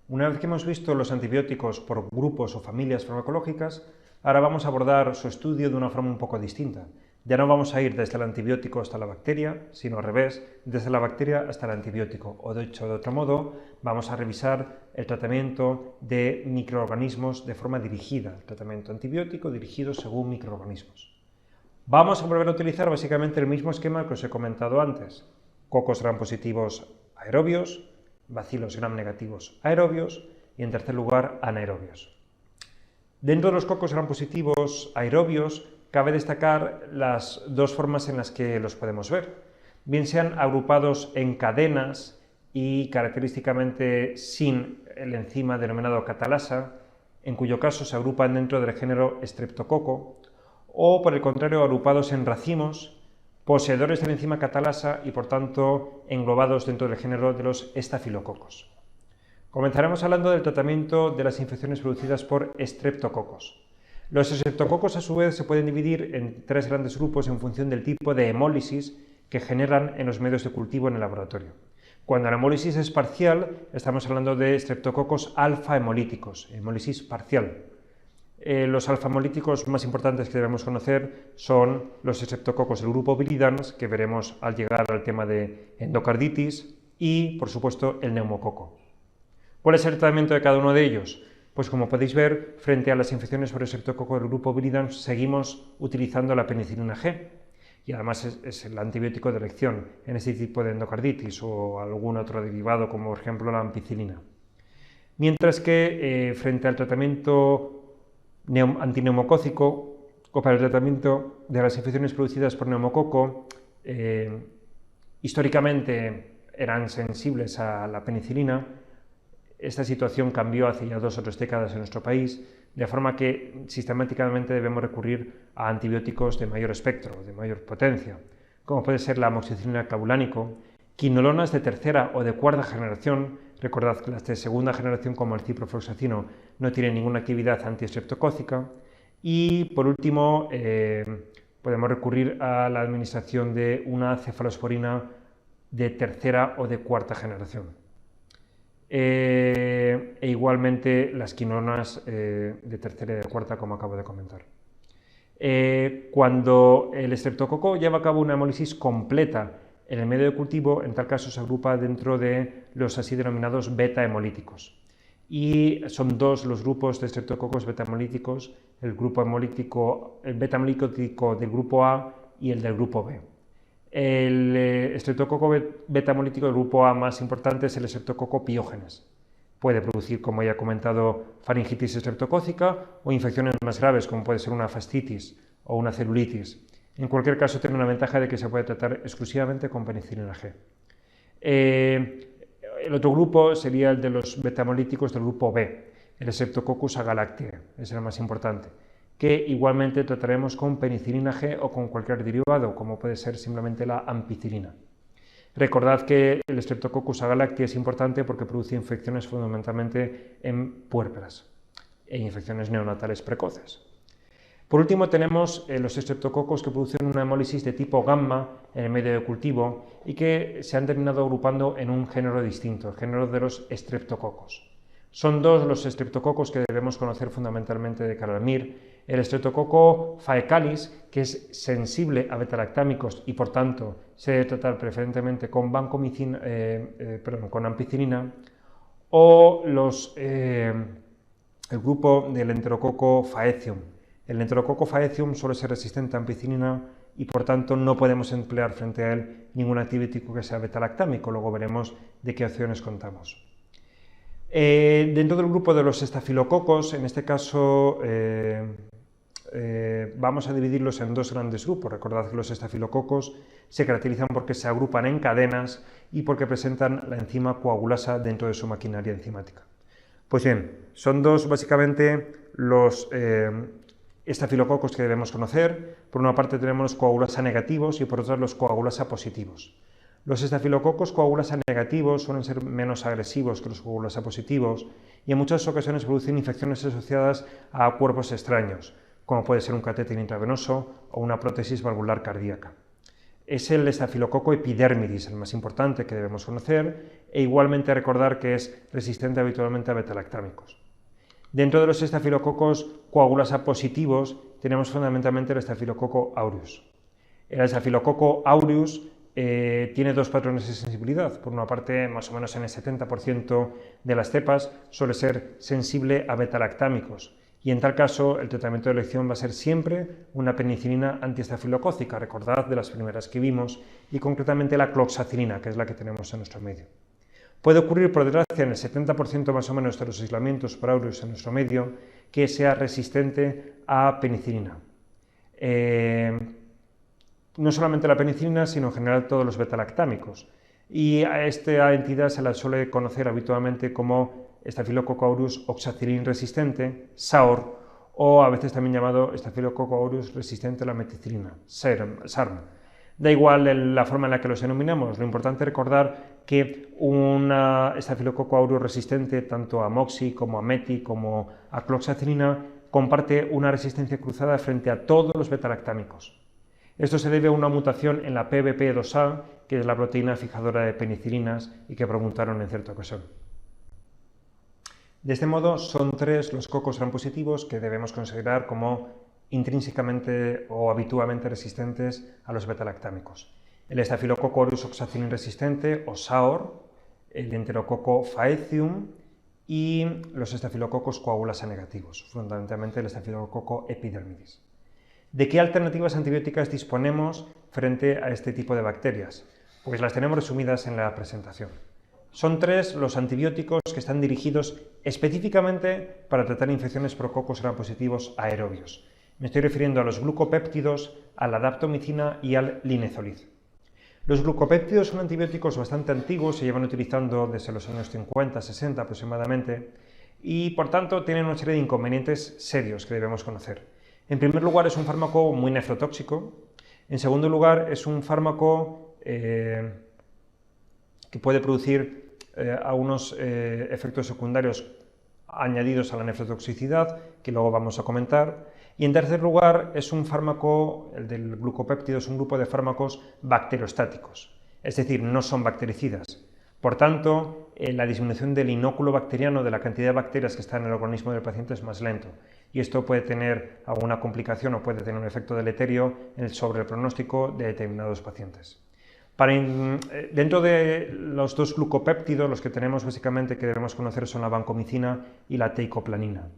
Una vez que hemos visto los antibióticos por grupos o familias farmacológicas, ahora vamos a abordar su estudio de una forma un poco distinta. Ya no vamos a ir desde el antibiótico hasta la bacteria, sino al revés, desde la bacteria hasta el antibiótico. O dicho de otro modo, vamos a revisar el tratamiento de microorganismos de forma dirigida, el tratamiento antibiótico dirigido según microorganismos. Vamos a volver a utilizar básicamente el mismo esquema que os he comentado antes. Cocos gram positivos aerobios, bacilos gram negativos aerobios y, en tercer lugar, anaerobios. Dentro de los cocos gram positivos aerobios cabe destacar las dos formas en las que los podemos ver, bien sean agrupados en cadenas y característicamente sin el enzima denominado catalasa, en cuyo caso se agrupan dentro del género Streptococo, o por el contrario agrupados en racimos, poseedores de la enzima catalasa y por tanto englobados dentro del género de los estafilococos. Comenzaremos hablando del tratamiento de las infecciones producidas por estreptococos. Los estreptococos a su vez se pueden dividir en tres grandes grupos en función del tipo de hemólisis que generan en los medios de cultivo en el laboratorio. Cuando la hemólisis es parcial, estamos hablando de estreptococos alfa-hemolíticos, hemólisis parcial. Los alfa-hemolíticos más importantes que debemos conocer son los estreptococos del grupo Viridans, que veremos al llegar al tema de endocarditis, y, por supuesto, el neumococo. ¿Cuál es el tratamiento de cada uno de ellos? Pues como podéis ver, frente a las infecciones por estreptococo del grupo Viridans, seguimos utilizando la penicilina G, y además es el antibiótico de elección en este tipo de endocarditis o algún otro derivado, como por ejemplo la ampicilina. Mientras que frente al tratamiento antineumocócico o para el tratamiento de las infecciones producidas por neumococo, históricamente eran sensibles a la penicilina. Esta situación cambió hace ya 2 o 3 décadas en nuestro país, de forma que sistemáticamente debemos recurrir a antibióticos de mayor espectro, de mayor potencia, como puede ser la amoxicilina clavulánico, quinolonas de tercera o de cuarta generación. Recordad que las de segunda generación, como el ciprofloxacino, no tienen ninguna actividad antiestreptocócica. Y por último, podemos recurrir a la administración de una cefalosporina de tercera o de cuarta generación. E igualmente las quinolonas de tercera y de cuarta, como acabo de comentar. Cuando el estreptococo lleva a cabo una hemólisis completa en el medio de cultivo, en tal caso se agrupa dentro de los así denominados beta-hemolíticos. Y son dos los grupos de estreptococos beta-hemolíticos, el beta-hemolítico del grupo A y el del grupo B. El estreptococo beta-hemolítico del grupo A más importante es el estreptococo piógenes. Puede producir, como ya he comentado, faringitis estreptocócica o infecciones más graves, como puede ser una fascitis o una celulitis. En cualquier caso, tiene una ventaja de que se puede tratar exclusivamente con penicilina G. El otro grupo sería el de los beta-hemolíticos del grupo B, el Streptococcus agalactiae, es el más importante, que igualmente trataremos con penicilina G o con cualquier derivado, como puede ser simplemente la ampicilina. Recordad que el Streptococcus agalactiae es importante porque produce infecciones fundamentalmente en puérperas e infecciones neonatales precoces. Por último, tenemos los estreptococos que producen una hemólisis de tipo gamma en el medio de cultivo y que se han terminado agrupando en un género distinto, el género de los estreptococos. Son dos los estreptococos que debemos conocer fundamentalmente de cara al MIR: el Streptococcus faecalis, que es sensible a betalactámicos y por tanto se debe tratar preferentemente con con ampicilina, o el grupo del Enterococo faecium. El Enterococo faecium suele ser resistente a ampicilina y por tanto no podemos emplear frente a él ningún antibiótico que sea betalactámico. Luego veremos de qué opciones contamos. Dentro del grupo de los estafilococos, en este caso vamos a dividirlos en dos grandes grupos. Recordad que los estafilococos se caracterizan porque se agrupan en cadenas y porque presentan la enzima coagulasa dentro de su maquinaria enzimática. Pues bien, son dos básicamente los estafilococos que debemos conocer. Por una parte tenemos los coagulasa negativos y por otra los coagulasa positivos. Los estafilococos coagulasa negativos suelen ser menos agresivos que los coagulasa positivos y en muchas ocasiones producen infecciones asociadas a cuerpos extraños, como puede ser un catéter intravenoso o una prótesis valvular cardíaca. es el estafilococo epidermidis, el más importante que debemos conocer, e igualmente recordar que es resistente habitualmente a betalactámicos. Dentro de los estafilococos coagulasa positivos tenemos fundamentalmente el estafilococo aureus. El estafilococo aureus tiene dos patrones de sensibilidad. Por una parte, más o menos en el 70% de las cepas suele ser sensible a betalactámicos, y en tal caso el tratamiento de elección va a ser siempre una penicilina antiestafilocócica, recordad de las primeras que vimos, y concretamente la cloxacilina, que es la que tenemos en nuestro medio. Puede ocurrir, por desgracia, en el 70% más o menos de los aislamientos por aureus en nuestro medio, que sea resistente a penicilina. No solamente la penicilina, sino en general todos los betalactámicos. Y a esta entidad se la suele conocer habitualmente como Staphylococcus aureus oxacilin resistente, SAOR, o a veces también llamado Staphylococcus aureus resistente a la meticilina, SARM. Da igual la forma en la que los denominamos, lo importante es recordar que una Staphylococcus aureus resistente tanto a moxi como a meti como a cloxacilina comparte una resistencia cruzada frente a todos los betalactámicos. Esto se debe a una mutación en la PBP2A, que es la proteína fijadora de penicilinas y que preguntaron en cierta ocasión. De este modo, son tres los cocos gram positivos que debemos considerar como intrínsecamente o habitualmente resistentes a los betalactámicos. El Staphylococcus aureus oxacilin resistente o SAOR, el Enterococo faecium y los estafilococos coagulasa negativos, fundamentalmente el estafilococo epidermidis. ¿De qué alternativas antibióticas disponemos frente a este tipo de bacterias? Pues las tenemos resumidas en la presentación. Son tres los antibióticos que están dirigidos específicamente para tratar infecciones por cocos gram positivos aerobios. Me estoy refiriendo a los glucopéptidos, a la daptomicina y al linezolid. Los glucopéptidos son antibióticos bastante antiguos, se llevan utilizando desde los años 50, 60 aproximadamente, y por tanto tienen una serie de inconvenientes serios que debemos conocer. En primer lugar, es un fármaco muy nefrotóxico. En segundo lugar, es un fármaco que puede producir algunos efectos secundarios añadidos a la nefrotoxicidad, que luego vamos a comentar. Y en tercer lugar, es un fármaco, el del glucopéptido, es un grupo de fármacos bacteriostáticos, es decir, no son bactericidas. Por tanto, la disminución del inóculo bacteriano, de la cantidad de bacterias que están en el organismo del paciente, es más lento. Y esto puede tener alguna complicación o puede tener un efecto deleterio sobre el pronóstico de determinados pacientes. Dentro de los dos glucopéptidos, los que tenemos básicamente que debemos conocer son la vancomicina y la teicoplanina.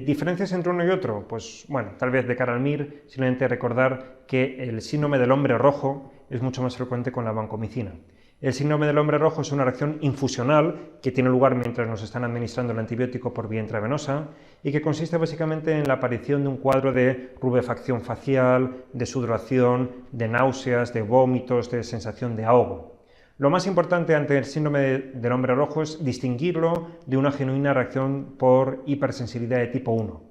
¿Diferencias entre uno y otro? Pues bueno, tal vez de cara al MIR, simplemente recordar que el síndrome del hombre rojo es mucho más frecuente con la vancomicina. El síndrome del hombre rojo es una reacción infusional que tiene lugar mientras nos están administrando el antibiótico por vía intravenosa y que consiste básicamente en la aparición de un cuadro de rubefacción facial, de sudoración, de náuseas, de vómitos, de sensación de ahogo. Lo más importante ante el síndrome del hombre rojo es distinguirlo de una genuina reacción por hipersensibilidad de tipo 1,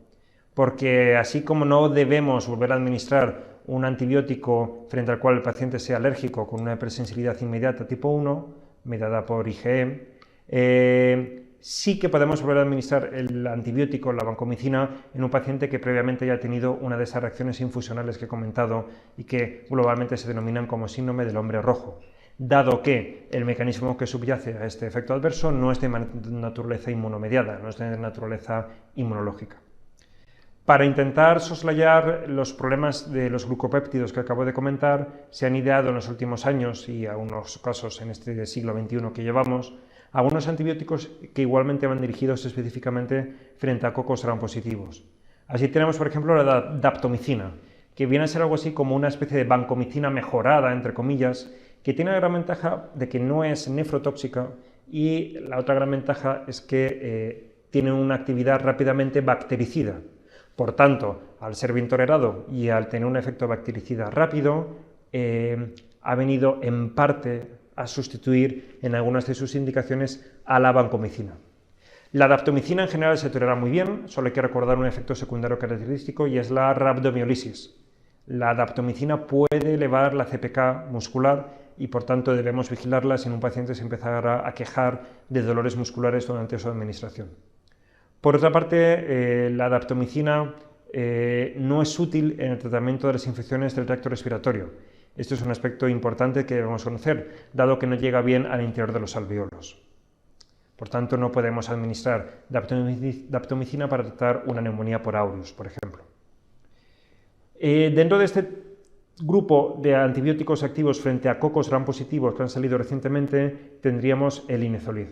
porque así como no debemos volver a administrar un antibiótico frente al cual el paciente sea alérgico con una hipersensibilidad inmediata tipo 1, mediada por IgE, sí que podemos volver a administrar el antibiótico, la vancomicina, en un paciente que previamente haya tenido una de esas reacciones infusionales que he comentado y que globalmente se denominan como síndrome del hombre rojo, dado que el mecanismo que subyace a este efecto adverso no es de naturaleza inmunomediada, no es de naturaleza inmunológica. Para intentar soslayar los problemas de los glucopéptidos que acabo de comentar, se han ideado en los últimos años, y algunos casos en este siglo XXI que llevamos, algunos antibióticos que igualmente van dirigidos específicamente frente a cocos gram positivos. Así tenemos, por ejemplo, la daptomicina, que viene a ser algo así como una especie de vancomicina mejorada, entre comillas, que tiene la gran ventaja de que no es nefrotóxica y la otra gran ventaja es que tiene una actividad rápidamente bactericida. Por tanto, al ser bien tolerado y al tener un efecto bactericida rápido, ha venido en parte a sustituir en algunas de sus indicaciones a la vancomicina. La daptomicina en general se tolera muy bien, solo hay que recordar un efecto secundario característico y es la rhabdomiólisis. La daptomicina puede elevar la CPK muscular y por tanto debemos vigilarla si un paciente se empezara a quejar de dolores musculares durante su administración. Por otra parte, la daptomicina no es útil en el tratamiento de las infecciones del tracto respiratorio. Esto es un aspecto importante que debemos conocer, dado que no llega bien al interior de los alveolos. Por tanto, no podemos administrar daptomicina para tratar una neumonía por aureus, por ejemplo. Dentro de este grupo de antibióticos activos frente a cocos gram positivos que han salido recientemente, tendríamos el linezolid.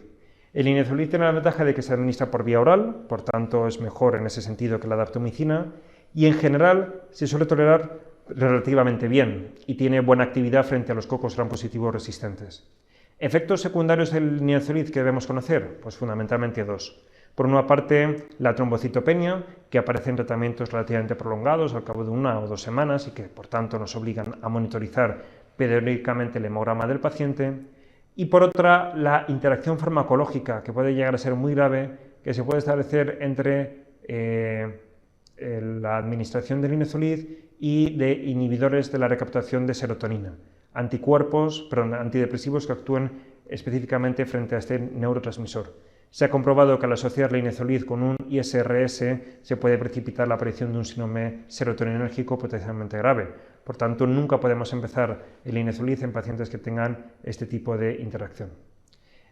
El linezolid tiene la ventaja de que se administra por vía oral, por tanto es mejor en ese sentido que la daptomicina, y en general se suele tolerar relativamente bien y tiene buena actividad frente a los cocos gram positivos resistentes. ¿Efectos secundarios del linezolid que debemos conocer? Pues fundamentalmente dos. Por una parte, la trombocitopenia, que aparece en tratamientos relativamente prolongados al cabo de 1 o 2 semanas y que, por tanto, nos obligan a monitorizar periódicamente el hemograma del paciente. Y por otra, la interacción farmacológica, que puede llegar a ser muy grave, que se puede establecer entre la administración del linezolid y de inhibidores de la recaptación de serotonina, antidepresivos que actúan específicamente frente a este neurotransmisor. Se ha comprobado que al asociar linezolid con un ISRS se puede precipitar la aparición de un síndrome serotoninérgico potencialmente grave. Por tanto, nunca podemos empezar el linezolid en pacientes que tengan este tipo de interacción.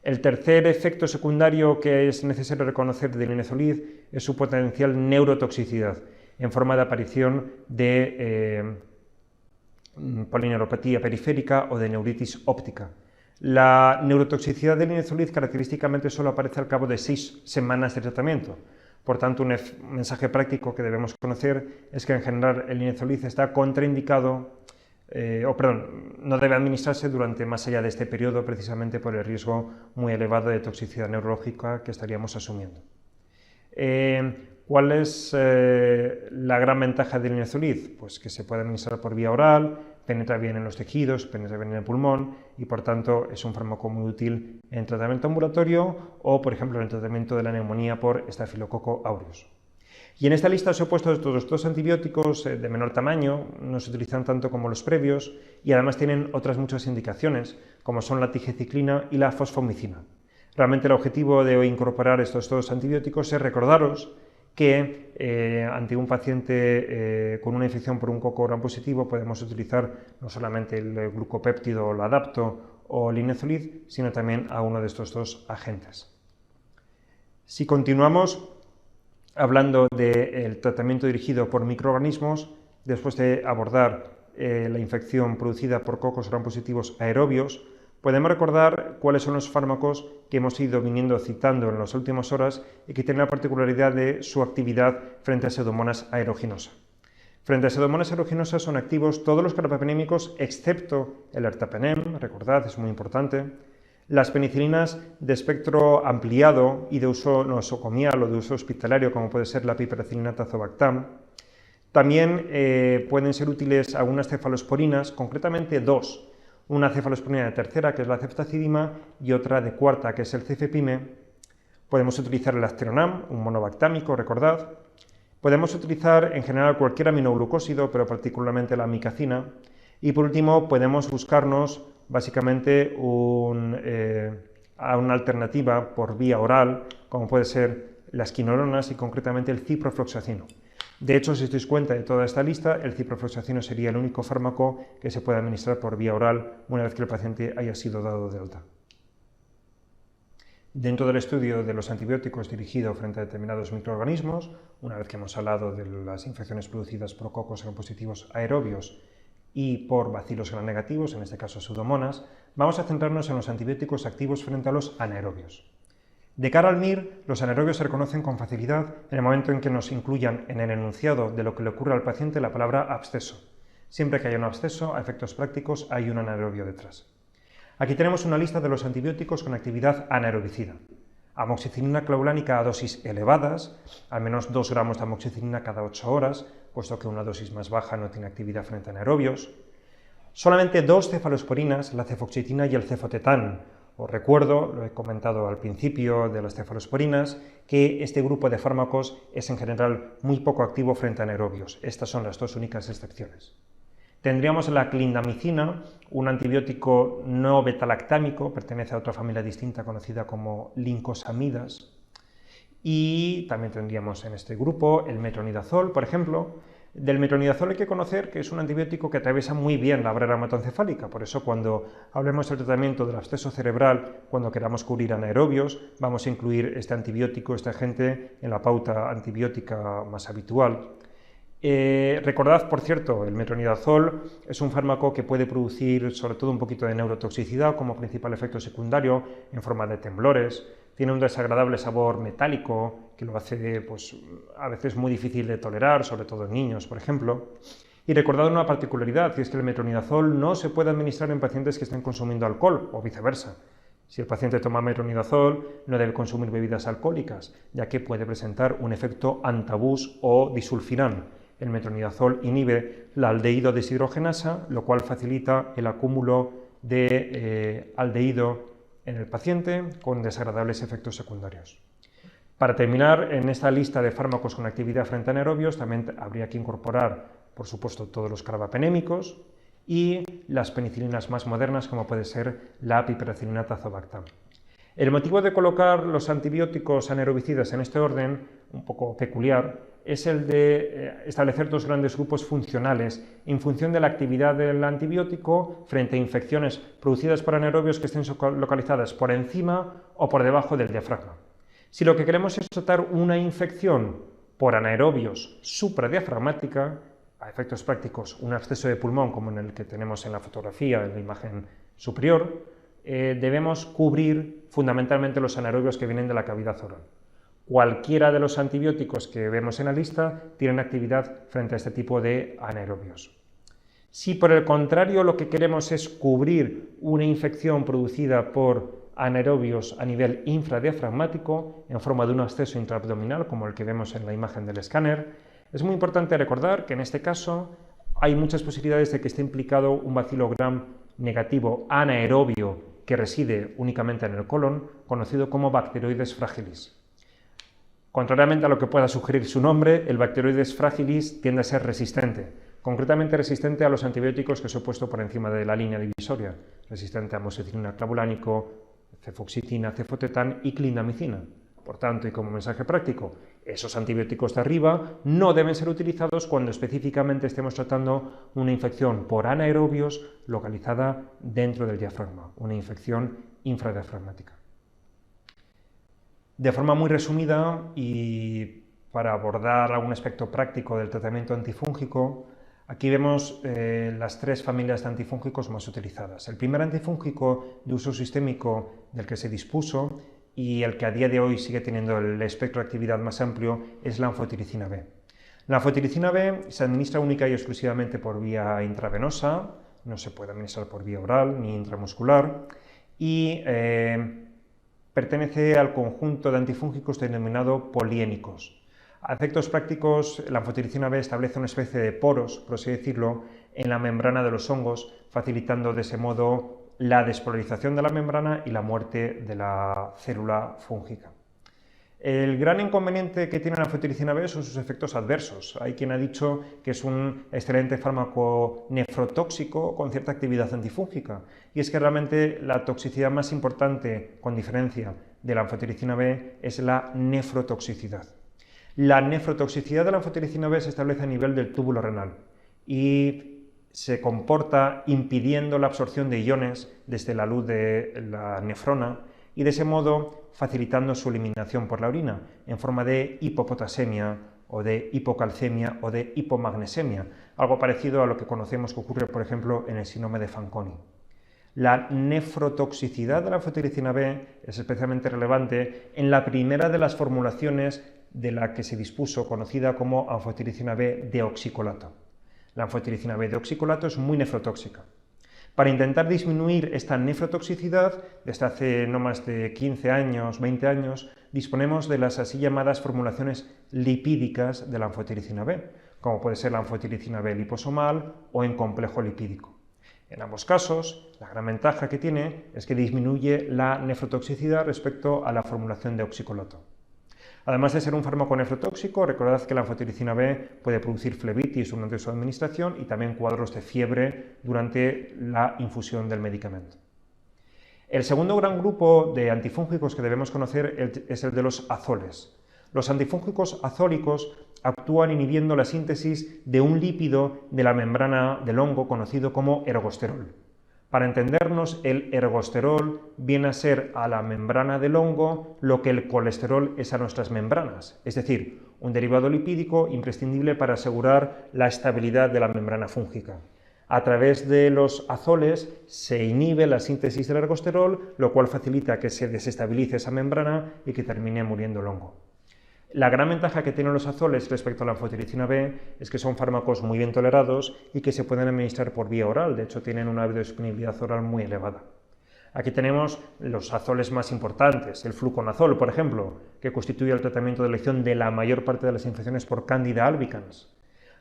El tercer efecto secundario que es necesario reconocer del linezolid es su potencial neurotoxicidad, en forma de aparición de polineuropatía periférica o de neuritis óptica. La neurotoxicidad del linezolid característicamente solo aparece al cabo de 6 semanas de tratamiento. Por tanto, un mensaje práctico que debemos conocer es que en general el linezolid está contraindicado, no debe administrarse durante más allá de este periodo, precisamente por el riesgo muy elevado de toxicidad neurológica que estaríamos asumiendo. ¿Cuál es la gran ventaja del linezolid? Pues que se puede administrar por vía oral, penetra bien en los tejidos, penetra bien en el pulmón y por tanto es un fármaco muy útil en tratamiento ambulatorio o, por ejemplo, en el tratamiento de la neumonía por Staphylococcus aureus. Y en esta lista os he puesto estos dos antibióticos de menor tamaño, no se utilizan tanto como los previos y además tienen otras muchas indicaciones, como son la tigeciclina y la fosfomicina. Realmente el objetivo de incorporar estos dos antibióticos es recordaros que ante un paciente con una infección por un coco gram positivo podemos utilizar no solamente el glucopéptido o la dapto o el linezolid, sino también a uno de estos dos agentes. Si continuamos hablando del tratamiento dirigido por microorganismos, después de abordar la infección producida por cocos gram positivos aerobios, podemos recordar cuáles son los fármacos que hemos ido viniendo citando en las últimas horas y que tienen la particularidad de su actividad frente a Pseudomonas aeruginosa. Frente a Pseudomonas aeruginosa son activos todos los carbapenémicos excepto el ertapenem, recordad, es muy importante, las penicilinas de espectro ampliado y de uso nosocomial o de uso hospitalario, como puede ser la piperacilina tazobactam. También pueden ser útiles algunas cefalosporinas, concretamente dos. Una cefalosporina de tercera, que es la ceftazidima, y otra de cuarta, que es el cefepime. Podemos utilizar el aztreonam, un monobactámico, recordad. Podemos utilizar en general cualquier aminoglucósido, pero particularmente la amicacina. Y por último, podemos buscarnos básicamente a una alternativa por vía oral, como puede ser las quinolonas y concretamente el ciprofloxacino. De hecho, si os dais cuenta de toda esta lista, el ciprofloxacino sería el único fármaco que se puede administrar por vía oral una vez que el paciente haya sido dado de alta. Dentro del estudio de los antibióticos dirigidos frente a determinados microorganismos, una vez que hemos hablado de las infecciones producidas por cocos gram-positivos aerobios y por bacilos gram-negativos, en este caso Pseudomonas, vamos a centrarnos en los antibióticos activos frente a los anaerobios. De cara al MIR, los anaerobios se reconocen con facilidad en el momento en que nos incluyan en el enunciado de lo que le ocurre al paciente la palabra absceso. Siempre que haya un absceso, a efectos prácticos, hay un anaerobio detrás. Aquí tenemos una lista de los antibióticos con actividad anaerobicida. Amoxicilina clavulánica a dosis elevadas, al menos 2 gramos de amoxicilina cada 8 horas, puesto que una dosis más baja no tiene actividad frente a anaerobios. Solamente 2 cefalosporinas, la cefoxitina y el cefotetán. Os recuerdo, lo he comentado al principio de las cefalosporinas, que este grupo de fármacos es en general muy poco activo frente a anaerobios. Estas son las dos únicas excepciones. Tendríamos la clindamicina, un antibiótico no betalactámico, pertenece a otra familia distinta conocida como lincosamidas. Y también tendríamos en este grupo el metronidazol, por ejemplo. Del metronidazol hay que conocer que es un antibiótico que atraviesa muy bien la barrera hematoencefálica, por eso cuando hablemos del tratamiento del absceso cerebral, cuando queramos cubrir anaerobios, vamos a incluir este antibiótico, este agente, en la pauta antibiótica más habitual. Recordad, por cierto, el metronidazol es un fármaco que puede producir sobre todo un poquito de neurotoxicidad como principal efecto secundario en forma de temblores. Tiene un desagradable sabor metálico que lo hace pues, a veces muy difícil de tolerar, sobre todo en niños, por ejemplo. Y recordad una particularidad, que es que el metronidazol no se puede administrar en pacientes que estén consumiendo alcohol o viceversa. Si el paciente toma metronidazol, no debe consumir bebidas alcohólicas, ya que puede presentar un efecto antabús o disulfiram. El metronidazol inhibe la aldehído deshidrogenasa, lo cual facilita el acúmulo de aldehído en el paciente con desagradables efectos secundarios. Para terminar, en esta lista de fármacos con actividad frente a anaerobios también habría que incorporar, por supuesto, todos los carbapenémicos y las penicilinas más modernas, como puede ser la piperacilina tazobactam. El motivo de colocar los antibióticos anaerobicidas en este orden, un poco peculiar, es el de establecer dos grandes grupos funcionales en función de la actividad del antibiótico frente a infecciones producidas por anaerobios que estén localizadas por encima o por debajo del diafragma. Si lo que queremos es tratar una infección por anaerobios supradiafragmática, a efectos prácticos un absceso de pulmón como en el que tenemos en la fotografía, en la imagen superior, debemos cubrir fundamentalmente los anaerobios que vienen de la cavidad oral. Cualquiera de los antibióticos que vemos en la lista tienen actividad frente a este tipo de anaerobios. Si por el contrario lo que queremos es cubrir una infección producida por anaerobios a nivel infradiafragmático en forma de un absceso intraabdominal como el que vemos en la imagen del escáner, es muy importante recordar que en este caso hay muchas posibilidades de que esté implicado un bacilo gram negativo anaerobio que reside únicamente en el colon, conocido como Bacteroides fragilis. Contrariamente a lo que pueda sugerir su nombre, el Bacteroides fragilis tiende a ser resistente, concretamente resistente a los antibióticos que os he puesto por encima de la línea divisoria, resistente a amoxicilina clavulánico, cefoxitina, cefotetán y clindamicina. Por tanto, y como mensaje práctico, esos antibióticos de arriba no deben ser utilizados cuando específicamente estemos tratando una infección por anaerobios localizada dentro del diafragma, una infección infradiafragmática. De forma muy resumida y para abordar algún aspecto práctico del tratamiento antifúngico, aquí vemos las tres familias de antifúngicos más utilizadas. El primer antifúngico de uso sistémico del que se dispuso y el que a día de hoy sigue teniendo el espectro de actividad más amplio es la anfotericina B. La anfotericina B se administra única y exclusivamente por vía intravenosa, no se puede administrar por vía oral ni intramuscular y pertenece al conjunto de antifúngicos denominado poliénicos. A efectos prácticos, la anfotericina B establece una especie de poros, por así decirlo, en la membrana de los hongos, facilitando de ese modo la despolarización de la membrana y la muerte de la célula fúngica. El gran inconveniente que tiene la anfotericina B son sus efectos adversos. Hay quien ha dicho que es un excelente fármaco nefrotóxico con cierta actividad antifúngica, y es que realmente la toxicidad más importante, con diferencia de la anfotericina B, es la nefrotoxicidad. La nefrotoxicidad de la anfotericina B se establece a nivel del túbulo renal y se comporta impidiendo la absorción de iones desde la luz de la nefrona y de ese modo facilitando su eliminación por la orina en forma de hipopotasemia o de hipocalcemia o de hipomagnesemia, algo parecido a lo que conocemos que ocurre, por ejemplo, en el síndrome de Fanconi. La nefrotoxicidad de la anfotericina B es especialmente relevante en la primera de las formulaciones de la que se dispuso, conocida como anfotericina B deoxicolato. La anfotericina B deoxicolato es muy nefrotóxica. Para intentar disminuir esta nefrotoxicidad, desde hace no más de 15 años, 20 años, disponemos de las así llamadas formulaciones lipídicas de la anfotericina B, como puede ser la anfotericina B liposomal o en complejo lipídico. En ambos casos, la gran ventaja que tiene es que disminuye la nefrotoxicidad respecto a la formulación de oxicolato. Además de ser un fármaco nefrotóxico, recordad que la anfotericina B puede producir flebitis durante su administración y también cuadros de fiebre durante la infusión del medicamento. El segundo gran grupo de antifúngicos que debemos conocer es el de los azoles. Los antifúngicos azólicos actúan inhibiendo la síntesis de un lípido de la membrana del hongo conocido como ergosterol. Para entendernos, el ergosterol viene a ser a la membrana del hongo lo que el colesterol es a nuestras membranas, es decir, un derivado lipídico imprescindible para asegurar la estabilidad de la membrana fúngica. A través de los azoles se inhibe la síntesis del ergosterol, lo cual facilita que se desestabilice esa membrana y que termine muriendo el hongo. La gran ventaja que tienen los azoles respecto a la anfotericina B es que son fármacos muy bien tolerados y que se pueden administrar por vía oral, de hecho tienen una biodisponibilidad oral muy elevada. Aquí tenemos los azoles más importantes, el fluconazol, por ejemplo, que constituye el tratamiento de elección de la mayor parte de las infecciones por Candida albicans.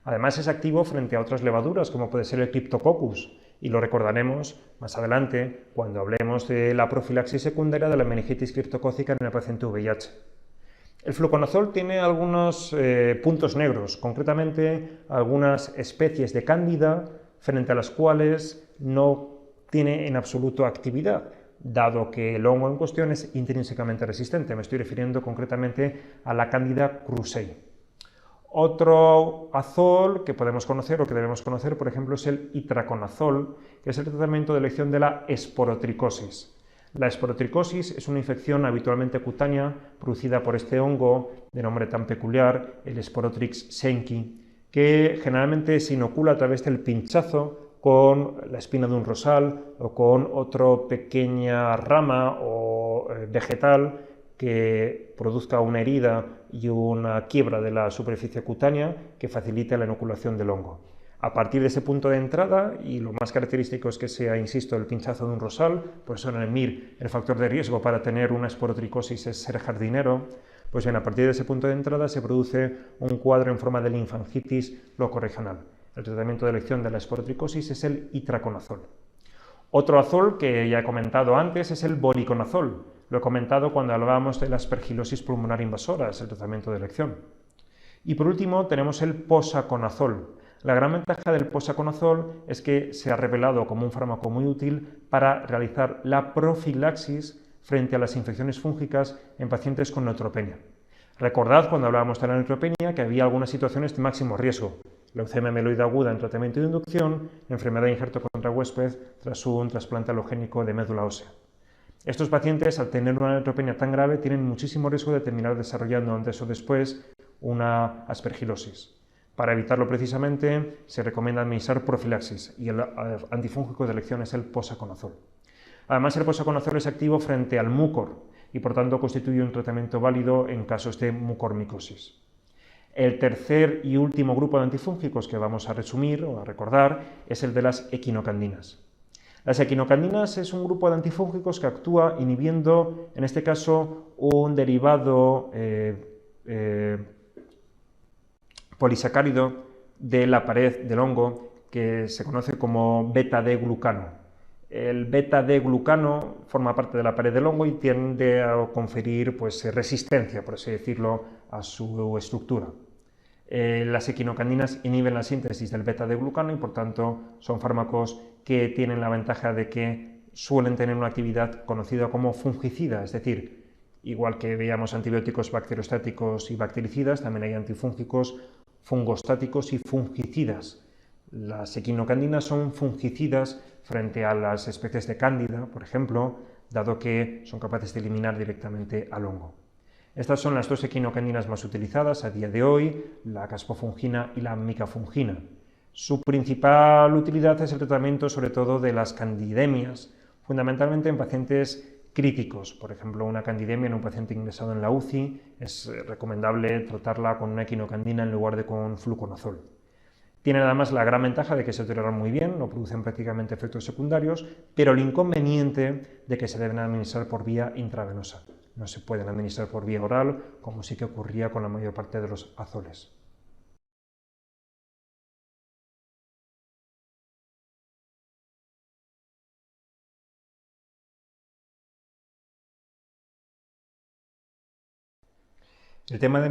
Además es activo frente a otras levaduras, como puede ser el Cryptococcus, y lo recordaremos más adelante cuando hablemos de la profilaxis secundaria de la meningitis criptocócica en el paciente VIH. El fluconazol tiene algunos puntos negros, concretamente algunas especies de cándida frente a las cuales no tiene en absoluto actividad, dado que el hongo en cuestión es intrínsecamente resistente. Me estoy refiriendo concretamente a la cándida krusei. Otro azol que podemos conocer o que debemos conocer, por ejemplo, es el itraconazol, que es el tratamiento de elección de la esporotricosis. La esporotricosis es una infección habitualmente cutánea producida por este hongo de nombre tan peculiar, el Sporotrix senki, que generalmente se inocula a través del pinchazo con la espina de un rosal o con otra pequeña rama o vegetal que produzca una herida y una quiebra de la superficie cutánea que facilite la inoculación del hongo. A partir de ese punto de entrada, y lo más característico es que sea, insisto, el pinchazo de un rosal, por eso en el MIR el factor de riesgo para tener una esporotricosis es ser jardinero, pues bien, a partir de ese punto de entrada se produce un cuadro en forma de linfangitis locorregional. El tratamiento de elección de la esporotricosis es el itraconazol. Otro azol que ya he comentado antes es el voriconazol. Lo he comentado cuando hablábamos de la aspergilosis pulmonar invasora, es el tratamiento de elección. Y por último tenemos el posaconazol. La gran ventaja del posaconazol es que se ha revelado como un fármaco muy útil para realizar la profilaxis frente a las infecciones fúngicas en pacientes con neutropenia. Recordad cuando hablábamos de la neutropenia que había algunas situaciones de máximo riesgo: leucemia mieloide aguda en tratamiento de inducción, enfermedad de injerto contra huésped tras un trasplante alogénico de médula ósea. Estos pacientes, al tener una neutropenia tan grave, tienen muchísimo riesgo de terminar desarrollando antes o después una aspergilosis. Para evitarlo precisamente se recomienda administrar profilaxis y el antifúngico de elección es el posaconazol. Además, el posaconazol es activo frente al mucor y por tanto constituye un tratamiento válido en casos de mucormicosis. El tercer y último grupo de antifúngicos que vamos a resumir o a recordar es el de las equinocandinas. Las equinocandinas es un grupo de antifúngicos que actúa inhibiendo, en este caso, un derivado polisacárido de la pared del hongo que se conoce como beta-D-glucano. El beta-D-glucano forma parte de la pared del hongo y tiende a conferir resistencia, por así decirlo, a su estructura. Las equinocandinas inhiben la síntesis del beta-D-glucano y por tanto son fármacos que tienen la ventaja de que suelen tener una actividad conocida como fungicida, es decir, igual que veíamos antibióticos bacteriostáticos y bactericidas, también hay antifúngicos fungostáticos y fungicidas. Las equinocandinas son fungicidas frente a las especies de cándida, por ejemplo, dado que son capaces de eliminar directamente al hongo. Estas son las dos equinocandinas más utilizadas a día de hoy, la caspofungina y la micafungina. Su principal utilidad es el tratamiento sobre todo de las candidemias, fundamentalmente en pacientes críticos. Por ejemplo, una candidemia en un paciente ingresado en la UCI es recomendable tratarla con una equinocandina en lugar de con fluconazol. Tienen además la gran ventaja de que se toleran muy bien, no producen prácticamente efectos secundarios, pero el inconveniente de que se deben administrar por vía intravenosa. No se pueden administrar por vía oral, como sí que ocurría con la mayor parte de los azoles. El tema de